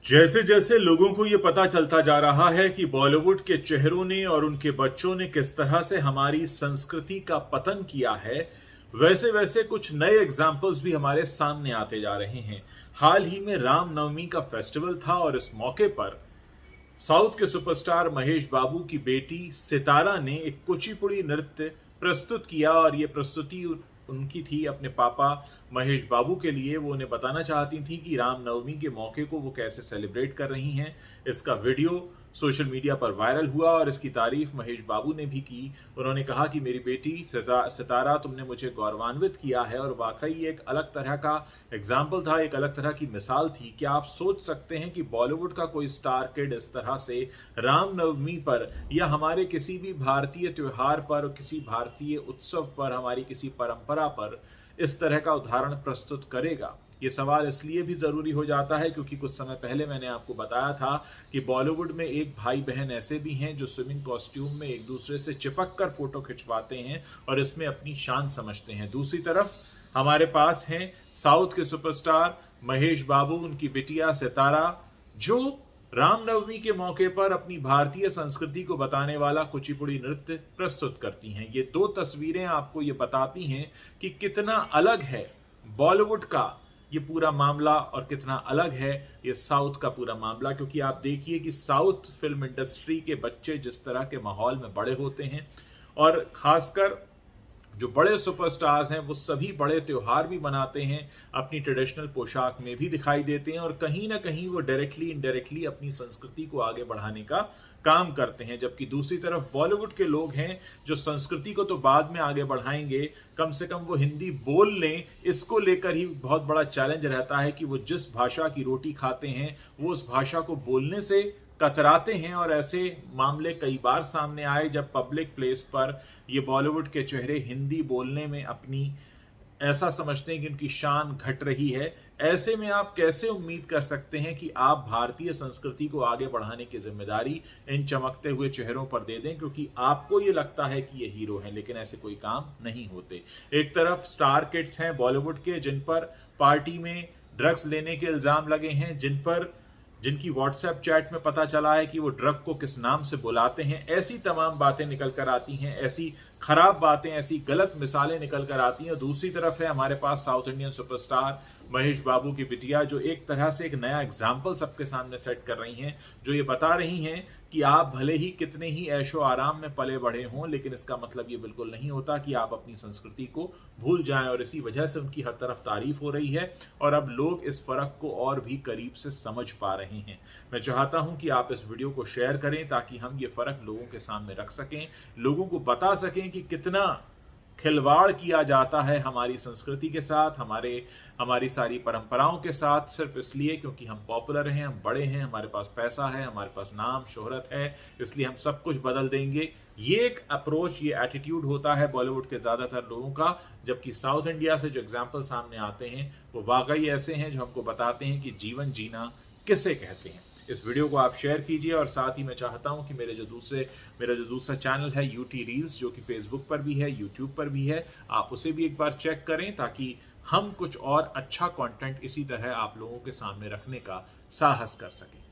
जैसे जैसे लोगों को ये पता चलता जा रहा है कि बॉलीवुड के चेहरों ने और उनके बच्चों ने किस तरह से हमारी संस्कृति का पतन किया है, वैसे वैसे कुछ नए एग्जाम्पल्स भी हमारे सामने आते जा रहे हैं। हाल ही में रामनवमी का फेस्टिवल था और इस मौके पर साउथ के सुपरस्टार महेश बाबू की बेटी सितारा ने एक कुचिपुड़ी नृत्य प्रस्तुत किया और ये प्रस्तुति उनकी थी अपने पापा महेश बाबू के लिए। वो उन्हें बताना चाहती थी कि रामनवमी के मौके को वो कैसे सेलिब्रेट कर रही हैं। इसका वीडियो सोशल मीडिया पर वायरल हुआ और इसकी तारीफ महेश बाबू ने भी की। उन्होंने कहा कि मेरी बेटी सितारा, तुमने मुझे गौरवान्वित किया है और वाकई ये एक अलग तरह का एग्जाम्पल था, एक अलग तरह की मिसाल थी। क्या आप सोच सकते हैं कि बॉलीवुड का कोई स्टार किड इस तरह से रामनवमी पर या हमारे किसी भी भारतीय त्योहार पर, किसी भारतीय उत्सव पर, हमारी किसी परंपरा पर इस तरह का उदाहरण प्रस्तुत करेगा? ये सवाल इसलिए भी ज़रूरी हो जाता है क्योंकि कुछ समय पहले मैंने आपको बताया था कि बॉलीवुड में एक भाई बहन ऐसे भी हैं जो स्विमिंग कॉस्ट्यूम में एक दूसरे से चिपक कर फोटो खिंचवाते हैं और इसमें अपनी शान समझते हैं। दूसरी तरफ हमारे पास हैं साउथ के सुपरस्टार महेश बाबू, उनकी बिटिया सितारा, जो रामनवमी के मौके पर अपनी भारतीय संस्कृति को बताने वाला कुचिपुड़ी नृत्य प्रस्तुत करती हैं। ये दो तस्वीरें आपको ये बताती हैं कि कितना अलग है बॉलीवुड का ये पूरा मामला और कितना अलग है ये साउथ का पूरा मामला। क्योंकि आप देखिए कि साउथ फिल्म इंडस्ट्री के बच्चे जिस तरह के माहौल में बड़े होते हैं और खासकर जो बड़े सुपरस्टार्स हैं वो सभी बड़े त्योहार भी मनाते हैं, अपनी ट्रेडिशनल पोशाक में भी दिखाई देते हैं और कहीं ना कहीं वो डायरेक्टली इनडायरेक्टली अपनी संस्कृति को आगे बढ़ाने का काम करते हैं। जबकि दूसरी तरफ बॉलीवुड के लोग हैं जो संस्कृति को तो बाद में आगे बढ़ाएंगे, कम से कम वो हिंदी बोल लें, इसको लेकर ही बहुत बड़ा चैलेंज रहता है कि वो जिस भाषा की रोटी खाते हैं वो उस भाषा को बोलने से कतराते हैं। और ऐसे मामले कई बार सामने आए जब पब्लिक प्लेस पर ये बॉलीवुड के चेहरे हिंदी बोलने में अपनी ऐसा समझते हैं कि उनकी शान घट रही है। ऐसे में आप कैसे उम्मीद कर सकते हैं कि आप भारतीय संस्कृति को आगे बढ़ाने की जिम्मेदारी इन चमकते हुए चेहरों पर दे दें, क्योंकि आपको ये लगता है कि ये हीरो हैं, लेकिन ऐसे कोई काम नहीं होते। एक तरफ स्टार किड्स हैं बॉलीवुड के जिन पर पार्टी में ड्रग्स लेने के इल्जाम लगे हैं, जिनकी व्हाट्सएप चैट में पता चला है कि वो ड्रग को किस नाम से बुलाते हैं। ऐसी तमाम बातें निकल कर आती हैं, ऐसी खराब बातें, ऐसी गलत मिसालें निकल कर आती हैं। दूसरी तरफ है हमारे पास साउथ इंडियन सुपरस्टार महेश बाबू की बिटिया, जो एक तरह से एक नया एग्जाम्पल सबके सामने सेट कर रही हैं, जो ये बता रही हैं कि आप भले ही कितने ही ऐशो आराम में पले बढ़े हों, लेकिन इसका मतलब ये बिल्कुल नहीं होता कि आप अपनी संस्कृति को भूल जाएं। और इसी वजह से उनकी हर तरफ तारीफ हो रही है और अब लोग इस फर्क को और भी करीब से समझ पा रहे हैं। मैं चाहता हूं कि आप इस वीडियो को शेयर करें ताकि हम ये फर्क लोगों के सामने रख सकें, लोगों को बता सकें कि कितना खिलवाड़ किया जाता है हमारी संस्कृति के साथ, हमारी सारी परंपराओं के साथ, सिर्फ इसलिए क्योंकि हम पॉपुलर हैं, हम बड़े हैं, हमारे पास पैसा है, हमारे पास नाम शोहरत है, इसलिए हम सब कुछ बदल देंगे। ये एक अप्रोच, ये एटीट्यूड होता है बॉलीवुड के ज़्यादातर लोगों का। जबकि साउथ इंडिया से जो एग्जाम्पल सामने आते हैं वो वाकई ऐसे हैं जो हमको बताते हैं कि जीवन जीना किसे कहते हैं। इस वीडियो को आप शेयर कीजिए और साथ ही मैं चाहता हूं कि मेरा जो दूसरा चैनल है यूटी रील्स, जो कि फेसबुक पर भी है, यूट्यूब पर भी है, आप उसे भी एक बार चेक करें ताकि हम कुछ और अच्छा कंटेंट इसी तरह आप लोगों के सामने रखने का साहस कर सकें।